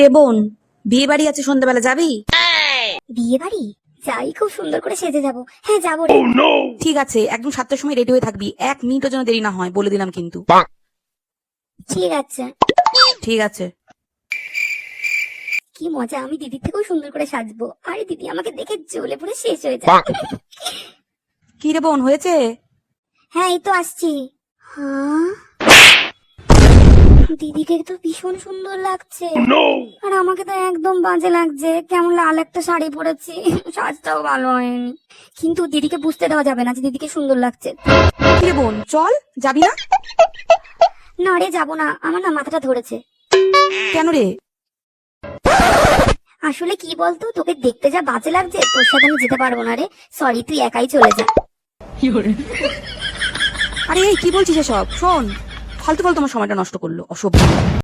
এ বোন, বিয়ে বাড়ি আছে সন্ধ্যাবেলা, যাবি? বিয়ে বাড়ি? যাই, খুব সুন্দর করে সেজে যাব। হ্যাঁ যাবো রে। ঠিক আছে, একদম 7টার সময় রেডি হয়ে থাকবি, 1 মিনিটও যেন দেরি না হয়, বলে দিলাম কিন্তু। ঠিক আছে। ঠিক আছে। কি মজা, আমি দিদির থেকেও সুন্দর করে সাজবো। আরে দিদি আমাকে দেখে জ্বলে পুরো শেষ হয়ে যায়। কি রে বোন, হয়েছে? হ্যাঁ এই তো আসছি। হ্যাঁ, দিদিকে তো ভীষণ সুন্দর লাগছে। আর আমাকে তো একদম বাজে লাগছে, কেমন লাল একটা শাড়ি পরেছি। সাজটাও ভালো হয়নি, কিন্তু দিদিকে বুঝতে দেওয়া যাবে না যে দিদিকে সুন্দর লাগছে। কি রে বোন, চল, যাবি না? না রে, যাবো না, আমার না মাথাটা ধরেছে। কেন রে? আসলে কি বলতো, তোকে দেখতে যা বাজে লাগছে, তোর সাথে আমি যেতে পারবো না রে। সরি, তুই একাই চলে যা। আরে এই কি বলছিস এসব? শোন, ফালতু ফালতু আমার সময়টা নষ্ট করলো, অসভ্য।